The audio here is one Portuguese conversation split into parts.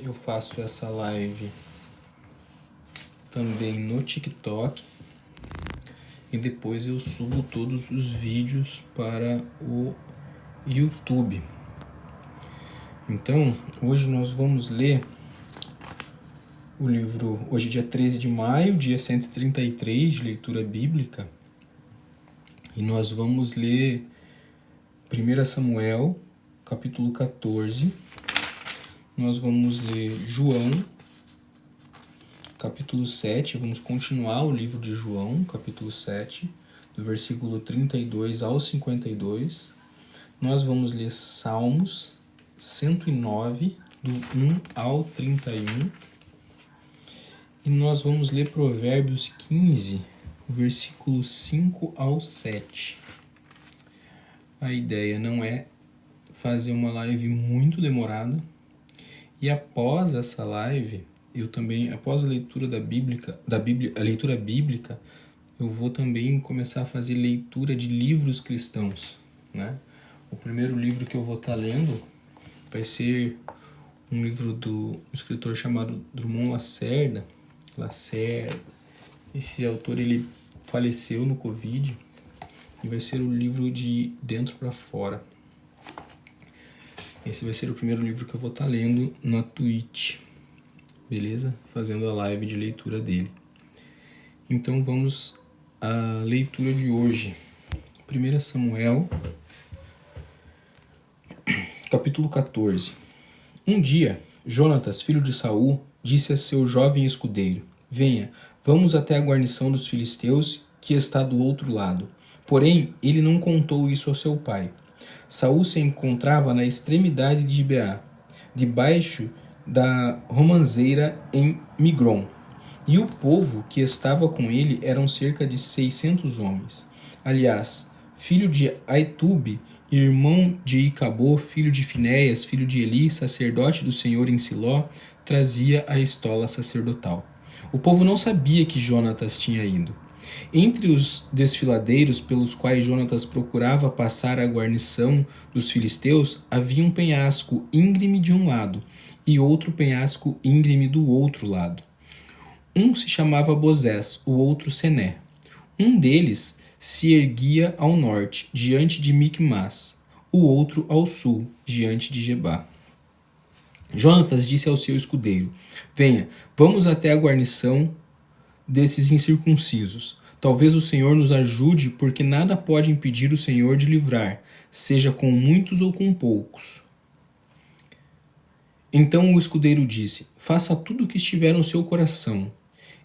eu faço essa live também no TikTok e depois eu subo todos os vídeos para o YouTube. Então, hoje nós vamos ler o livro, hoje dia 13 de maio, dia 133 de leitura bíblica, e nós vamos ler 1 Samuel, capítulo 14, nós vamos ler João, capítulo 7, vamos continuar o livro de João, capítulo 7, do versículo 32 ao 52, nós vamos ler Salmos 109, do 1 ao 31, e nós vamos ler Provérbios 15, versículo 5 ao 7. A ideia não é fazer uma live muito demorada, e após essa live, eu também, após a leitura a leitura bíblica, eu vou também começar a fazer leitura de livros cristãos, né? O primeiro livro que eu vou estar lendo vai ser um livro do escritor chamado Drummond Lacerda. Esse autor, ele faleceu no Covid, e vai ser o livro de Dentro para Fora. Esse vai ser o primeiro livro que eu vou estar lendo na Twitch, beleza? Fazendo a live de leitura dele. Então vamos à leitura de hoje. 1 Samuel, capítulo 14. Um dia, Jonatas, filho de Saul, disse a seu jovem escudeiro: venha, vamos até a guarnição dos filisteus que está do outro lado. Porém, ele não contou isso ao seu pai. Saul se encontrava na extremidade de Gibeá, debaixo da romanceira em Migron, e o povo que estava com ele eram cerca de 600 homens. Aliás, filho de Aitube, irmão de Icabô, filho de Finéias, filho de Eli, sacerdote do Senhor em Siló, trazia a estola sacerdotal. O povo não sabia que Jonatas tinha ido. Entre os desfiladeiros pelos quais Jonatas procurava passar a guarnição dos filisteus, havia um penhasco íngreme de um lado e outro penhasco íngreme do outro lado. Um se chamava Bozés, o outro Sené. Um deles se erguia ao norte, diante de Micmas, o outro ao sul, diante de Gebá. Jonatas disse ao seu escudeiro: venha, vamos até a guarnição desses incircuncisos. Talvez o Senhor nos ajude, porque nada pode impedir o Senhor de livrar, seja com muitos ou com poucos. Então o escudeiro disse: faça tudo o que estiver no seu coração.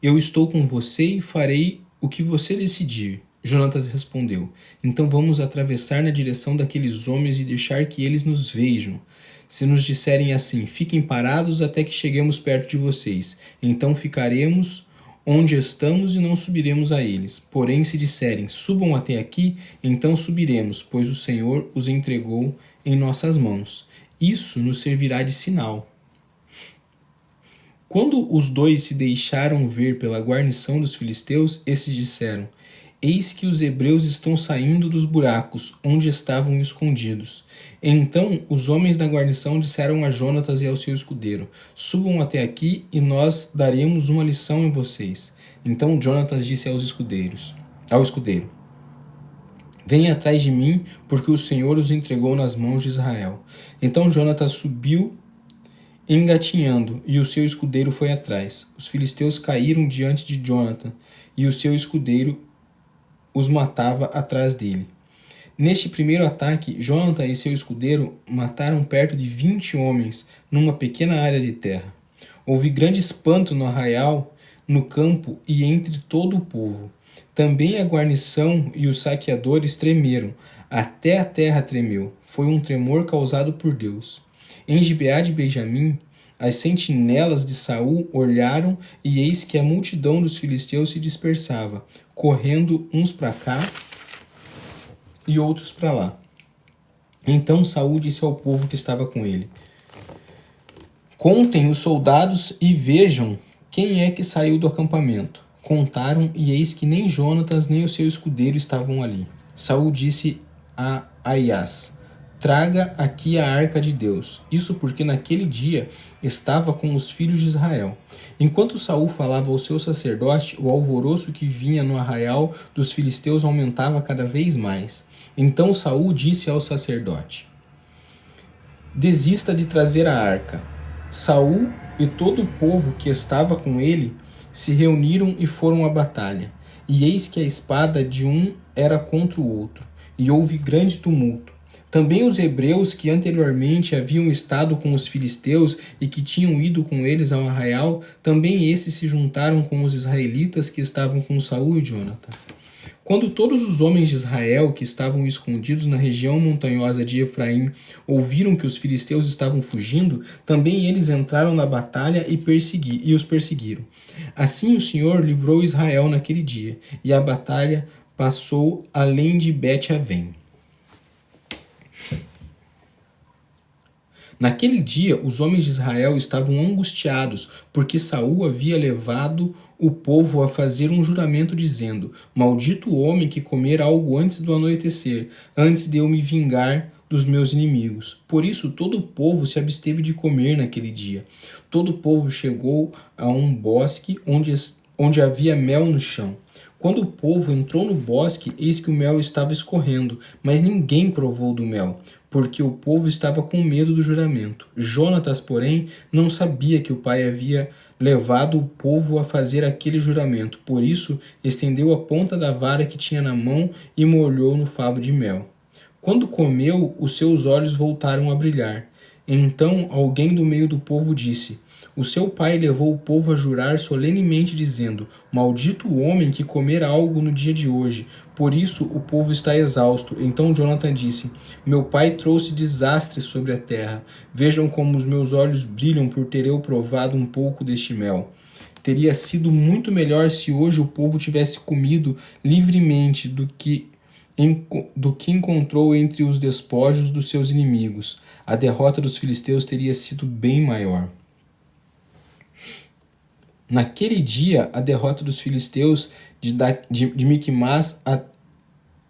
Eu estou com você e farei o que você decidir. Jonatas respondeu: então vamos atravessar na direção daqueles homens e deixar que eles nos vejam. Se nos disserem assim: fiquem parados até que cheguemos perto de vocês, então ficaremos onde estamos e não subiremos a eles. Porém, se disserem: subam até aqui, então subiremos, pois o Senhor os entregou em nossas mãos. Isso nos servirá de sinal. Quando os dois se deixaram ver pela guarnição dos filisteus, esses disseram: eis que os hebreus estão saindo dos buracos onde estavam escondidos. Então os homens da guarnição disseram a Jonatas e ao seu escudeiro: subam até aqui e nós daremos uma lição em vocês. Então Jonatas disse ao escudeiro: venha atrás de mim, porque o Senhor os entregou nas mãos de Israel. Então Jonatas subiu engatinhando, e o seu escudeiro foi atrás. Os filisteus caíram diante de Jonatan, e o seu escudeiro os matava atrás dele. Neste primeiro ataque, Jonatan e seu escudeiro mataram perto de 20 homens numa pequena área de terra. Houve grande espanto no arraial, no campo e entre todo o povo. Também a guarnição e os saqueadores tremeram, até a terra tremeu. Foi um tremor causado por Deus. Em Gibeá de Benjamim, as sentinelas de Saul olharam, e eis que a multidão dos filisteus se dispersava, correndo uns para cá e outros para lá. Então Saul disse ao povo que estava com ele: contem os soldados e vejam quem é que saiu do acampamento. Contaram, e eis que nem Jonatas nem o seu escudeiro estavam ali. Saul disse a Aias: traga aqui a arca de Deus. Isso porque naquele dia estava com os filhos de Israel. Enquanto Saul falava ao seu sacerdote, o alvoroço que vinha no arraial dos filisteus aumentava cada vez mais. Então Saul disse ao sacerdote: desista de trazer a arca. Saul e todo o povo que estava com ele se reuniram e foram à batalha. E eis que a espada de um era contra o outro, e houve grande tumulto. Também os hebreus que anteriormente haviam estado com os filisteus e que tinham ido com eles ao arraial, também esses se juntaram com os israelitas que estavam com Saul e Jonatã. Quando todos os homens de Israel que estavam escondidos na região montanhosa de Efraim ouviram que os filisteus estavam fugindo, também eles entraram na batalha e os perseguiram. Assim o Senhor livrou Israel naquele dia, e a batalha passou além de Bet-Avém. Naquele dia, os homens de Israel estavam angustiados, porque Saul havia levado o povo a fazer um juramento dizendo: maldito o homem que comer algo antes do anoitecer, antes de eu me vingar dos meus inimigos. Por isso todo o povo se absteve de comer naquele dia. Todo o povo chegou a um bosque onde havia mel no chão. Quando o povo entrou no bosque, eis que o mel estava escorrendo, mas ninguém provou do mel, porque o povo estava com medo do juramento. Jonatas, porém, não sabia que o pai havia levado o povo a fazer aquele juramento. Por isso, estendeu a ponta da vara que tinha na mão e molhou no favo de mel. Quando comeu, os seus olhos voltaram a brilhar. Então alguém do meio do povo disse: o seu pai levou o povo a jurar solenemente, dizendo: maldito o homem que comer algo no dia de hoje. Por isso o povo está exausto. Então Jonatã disse: meu pai trouxe desastre sobre a terra. Vejam como os meus olhos brilham por ter eu provado um pouco deste mel. Teria sido muito melhor se hoje o povo tivesse comido livremente do que encontrou entre os despojos dos seus inimigos. A derrota dos filisteus teria sido bem maior. Naquele dia, a derrota dos filisteus de Miquimás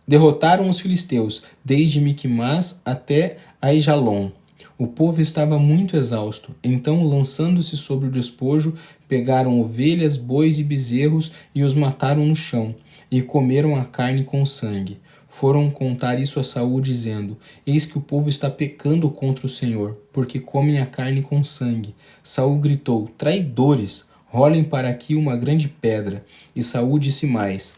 derrotaram os filisteus, desde Miquimás até Aijalon. O povo estava muito exausto. Então, lançando-se sobre o despojo, pegaram ovelhas, bois e bezerros e os mataram no chão, e comeram a carne com sangue. Foram contar isso a Saul, dizendo: eis que o povo está pecando contra o Senhor, porque comem a carne com sangue. Saul gritou: traidores! Rolem para aqui uma grande pedra. E Saul disse mais: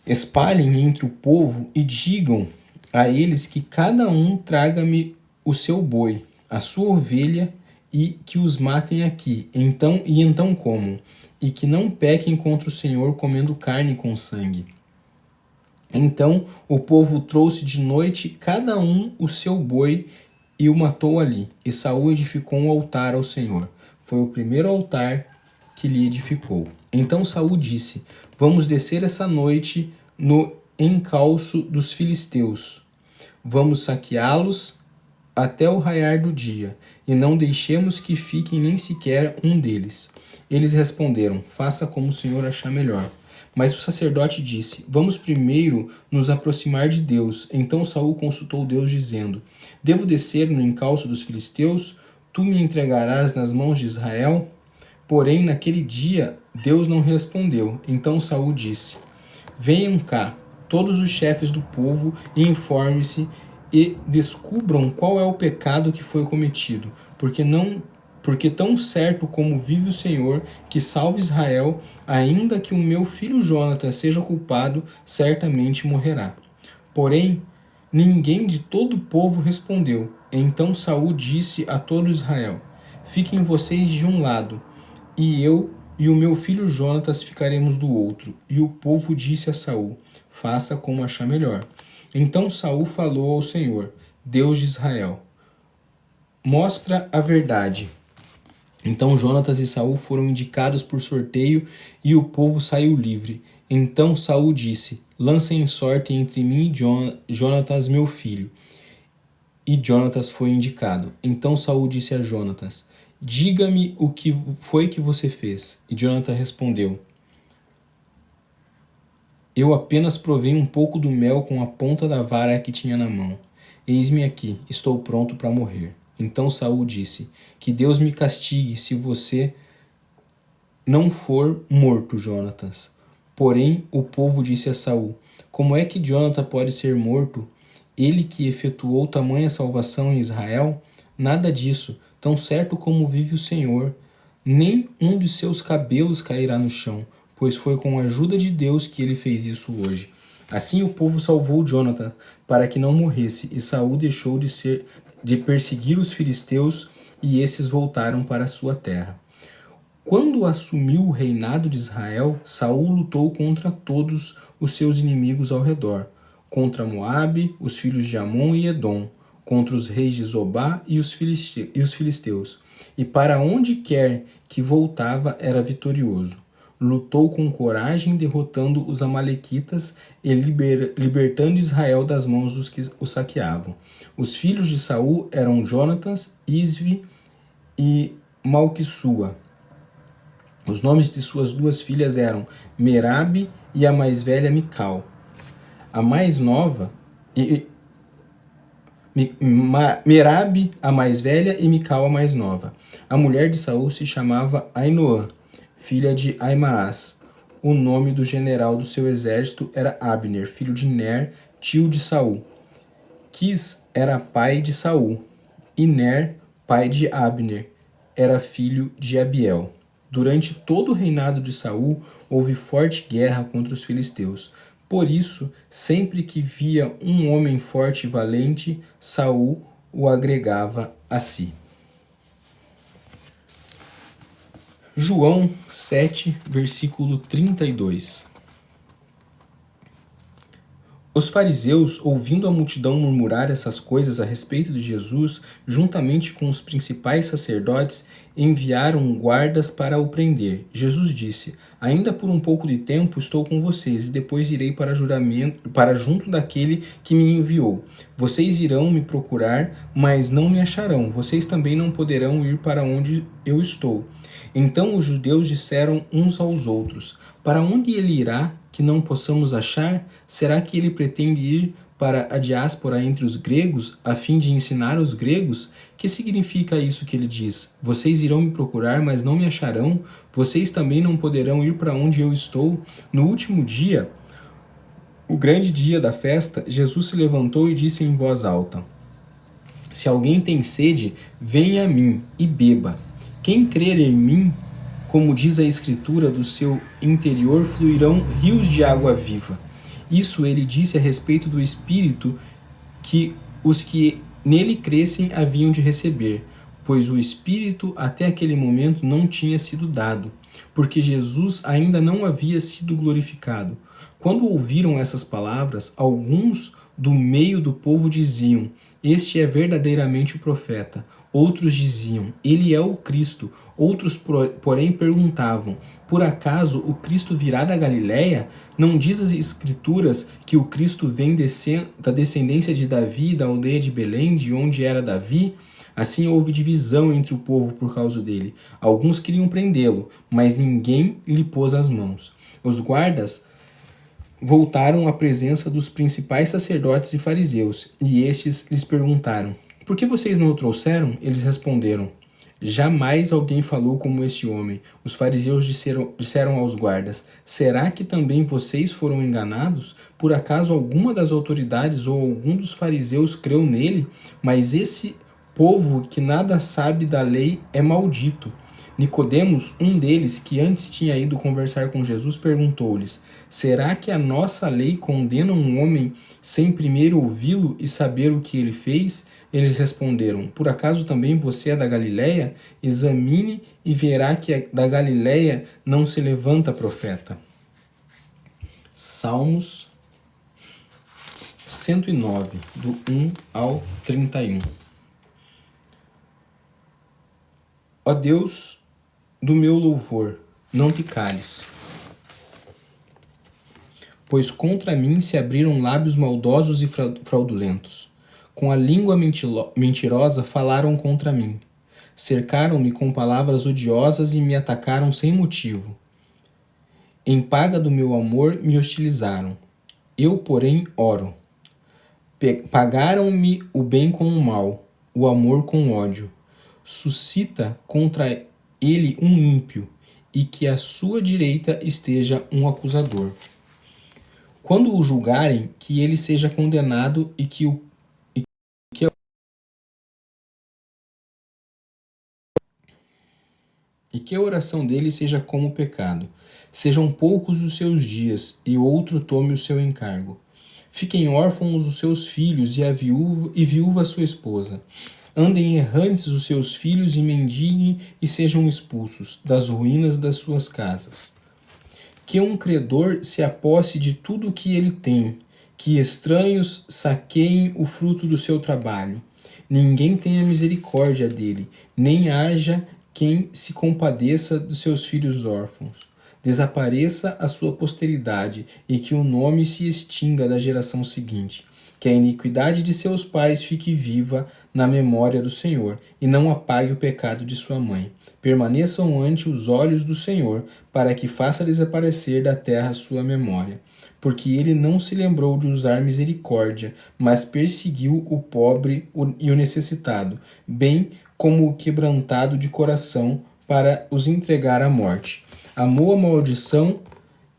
espalhem entre o povo e digam a eles que cada um traga-me o seu boi, a sua ovelha, e que os matem aqui. Então comam, e que não pequem contra o Senhor comendo carne com sangue. Então o povo trouxe de noite cada um o seu boi e o matou ali. E Saul edificou um altar ao Senhor. Foi o primeiro altar que lhe edificou. Então Saul disse: vamos descer essa noite no encalço dos filisteus. Vamos saqueá-los até o raiar do dia, e não deixemos que fiquem nem sequer um deles. Eles responderam: faça como o Senhor achar melhor. Mas o sacerdote disse: vamos primeiro nos aproximar de Deus. Então Saul consultou Deus, dizendo: devo descer no encalço dos filisteus? Tu me entregarás nas mãos de Israel? Porém, naquele dia, Deus não respondeu. Então Saul disse: venham cá, todos os chefes do povo, e informe-se e descubram qual é o pecado que foi cometido, porque tão certo como vive o Senhor, que salve Israel, ainda que o meu filho Jonatã seja culpado, certamente morrerá. Porém, ninguém de todo o povo respondeu. Então Saul disse a todo Israel: fiquem vocês de um lado, e eu e o meu filho Jonatas ficaremos do outro. E o povo disse a Saul: faça como achar melhor. Então Saul falou ao Senhor, Deus de Israel: mostra a verdade. Então Jonatas e Saul foram indicados por sorteio, e o povo saiu livre. Então Saul disse: lancem sorte entre mim e Jonatas, meu filho. E Jonatas foi indicado. Então Saul disse a Jonatas: diga-me o que foi que você fez. E Jonatã respondeu: eu apenas provei um pouco do mel com a ponta da vara que tinha na mão. Eis-me aqui, estou pronto para morrer. Então Saul disse: Que Deus me castigue se você não for morto, Jonatas. Porém, o povo disse a Saul: Como é que Jonathan pode ser morto? Ele que efetuou tamanha salvação em Israel? Nada disso, tão certo como vive o Senhor. Nem um de seus cabelos cairá no chão, pois foi com a ajuda de Deus que ele fez isso hoje. Assim o povo salvou Jonathan, para que não morresse, e Saul deixou de perseguir os filisteus, e esses voltaram para a sua terra. Quando assumiu o reinado de Israel, Saul lutou contra todos os seus inimigos ao redor, contra Moabe, os filhos de Amon e Edom, contra os reis de Zobá e os filisteus. E para onde quer que voltava era vitorioso. Lutou com coragem, derrotando os amalequitas e libertando Israel das mãos dos que o saqueavam. Os filhos de Saul eram Jonatas, Isvi e Malquissua. Os nomes de suas duas filhas eram Merabe e a mais velha Mical. A mais nova, Merabe a mais velha e Mical a mais nova. A mulher de Saul se chamava Ainoã, filha de Aimaas. O nome do general do seu exército era Abner, filho de Ner, tio de Saul. Quis era pai de Saul, e Ner, pai de Abner, era filho de Abiel. Durante todo o reinado de Saul, houve forte guerra contra os filisteus. Por isso, sempre que via um homem forte e valente, Saul o agregava a si. João 7, versículo 32. Os fariseus, ouvindo a multidão murmurar essas coisas a respeito de Jesus, juntamente com os principais sacerdotes, enviaram guardas para o prender. Jesus disse: Ainda por um pouco de tempo estou com vocês, e depois irei para junto daquele que me enviou. Vocês irão me procurar, mas não me acharão. Vocês também não poderão ir para onde eu estou. Então os judeus disseram uns aos outros: Para onde ele irá que não possamos achar? Será que ele pretende ir para a diáspora entre os gregos, a fim de ensinar os gregos? Que significa isso que ele diz? Vocês irão me procurar, mas não me acharão? Vocês também não poderão ir para onde eu estou? No último dia, o grande dia da festa, Jesus se levantou e disse em voz alta: Se alguém tem sede, venha a mim e beba. Quem crer em mim, como diz a Escritura, do seu interior fluirão rios de água viva. Isso ele disse a respeito do Espírito que os que nele crescem haviam de receber, pois o Espírito até aquele momento não tinha sido dado, porque Jesus ainda não havia sido glorificado. Quando ouviram essas palavras, alguns do meio do povo diziam: Este é verdadeiramente o profeta. Outros diziam: Ele é o Cristo. Outros, porém, perguntavam: Por acaso o Cristo virá da Galiléia? Não diz as Escrituras que o Cristo vem da descendência de Davi, da aldeia de Belém, de onde era Davi? Assim houve divisão entre o povo por causa dele. Alguns queriam prendê-lo, mas ninguém lhe pôs as mãos. Os guardas voltaram à presença dos principais sacerdotes e fariseus, e estes lhes perguntaram: Por que vocês não o trouxeram? Eles responderam: Jamais alguém falou como este homem. Os fariseus disseram aos guardas: Será que também vocês foram enganados? Por acaso alguma das autoridades ou algum dos fariseus creu nele? Mas esse povo que nada sabe da lei é maldito. Nicodemos, um deles, que antes tinha ido conversar com Jesus, perguntou-lhes: Será que a nossa lei condena um homem sem primeiro ouvi-lo e saber o que ele fez? Eles responderam: Por acaso também você é da Galiléia? Examine e verá que da Galiléia não se levanta profeta. Salmos 109, do 1 ao 31. Ó Deus do meu louvor, não te cales, pois contra mim se abriram lábios maldosos e fraudulentos. Com a língua mentirosa falaram contra mim. Cercaram-me com palavras odiosas e me atacaram sem motivo. Em paga do meu amor me hostilizaram. Eu, porém, oro. Pagaram-me o bem com o mal, o amor com o ódio. Suscita contra ele um ímpio, e que à sua direita esteja um acusador. Quando o julgarem, que ele seja condenado e que a oração dele seja como o pecado. Sejam poucos os seus dias, e outro tome o seu encargo. Fiquem órfãos os seus filhos e viúva sua esposa. Andem errantes os seus filhos e mendiguem e sejam expulsos das ruínas das suas casas. Que um credor se aposse de tudo o que ele tem, que estranhos saqueiem o fruto do seu trabalho. Ninguém tenha misericórdia dele, nem haja quem se compadeça dos seus filhos órfãos. Desapareça a sua posteridade e que o nome se extinga da geração seguinte. Que a iniquidade de seus pais fique viva na memória do Senhor e não apague o pecado de sua mãe. Permaneçam ante os olhos do Senhor, para que faça desaparecer da terra sua memória. Porque ele não se lembrou de usar misericórdia, mas perseguiu o pobre e o necessitado, bem como o quebrantado de coração, para os entregar à morte. Amou a maldição,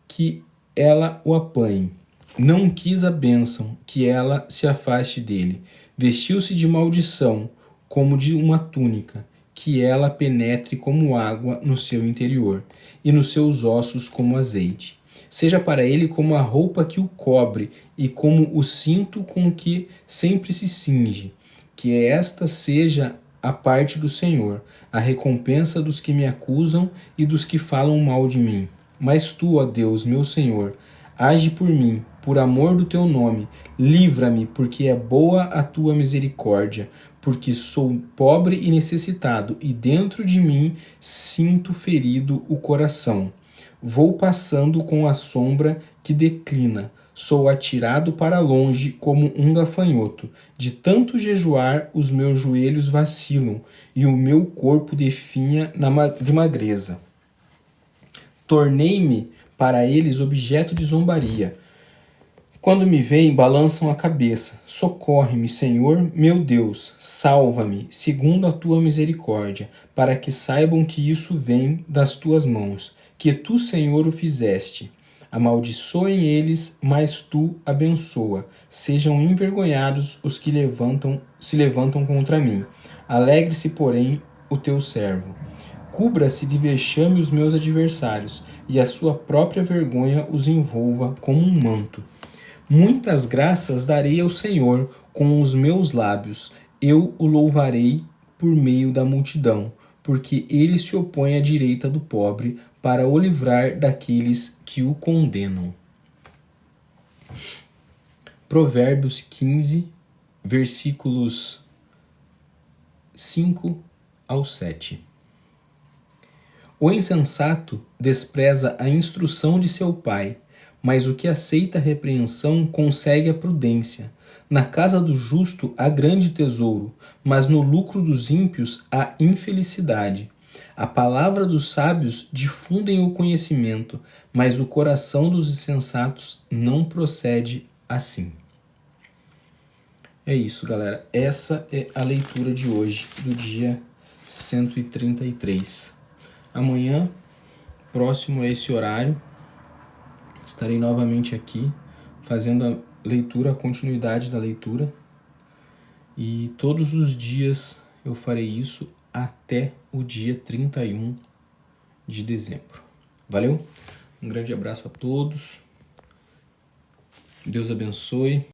que ela o apanhe. Não quis a bênção, que ela se afaste dele. Vestiu-se de maldição, como de uma túnica, que ela penetre como água no seu interior, e nos seus ossos como azeite. Seja para ele como a roupa que o cobre, e como o cinto com que sempre se cinge. Que esta seja a parte do Senhor, a recompensa dos que me acusam e dos que falam mal de mim. Mas tu, ó Deus, meu Senhor, age por mim, por amor do teu nome. Livra-me, porque é boa a tua misericórdia, porque sou pobre e necessitado, e dentro de mim sinto ferido o coração. Vou passando com a sombra que declina. Sou atirado para longe como um gafanhoto. De tanto jejuar, os meus joelhos vacilam e o meu corpo definha de magreza. Tornei-me para eles objeto de zombaria. Quando me veem, balançam a cabeça. Socorre-me, Senhor, meu Deus, salva-me, segundo a tua misericórdia, para que saibam que isso vem das tuas mãos, que tu, Senhor, o fizeste. Amaldiçoem eles, mas tu abençoa. Sejam envergonhados os que se levantam contra mim. Alegre-se, porém, o teu servo. Cubra-se de vexame os meus adversários, e a sua própria vergonha os envolva como um manto. Muitas graças darei ao Senhor com os meus lábios. Eu o louvarei por meio da multidão, porque ele se opõe à direita do pobre, para o livrar daqueles que o condenam. Provérbios 15, versículos 5 ao 7. O insensato despreza a instrução de seu pai, mas o que aceita a repreensão consegue a prudência. Na casa do justo há grande tesouro, mas no lucro dos ímpios há infelicidade. A palavra dos sábios difundem o conhecimento, mas o coração dos insensatos não procede assim. É isso, galera. Essa é a leitura de hoje, do dia 133. Amanhã, próximo a esse horário, estarei novamente aqui, fazendo a leitura, a continuidade da leitura. E todos os dias eu farei isso até o dia 31 de dezembro. Valeu? Um grande abraço a todos. Deus abençoe.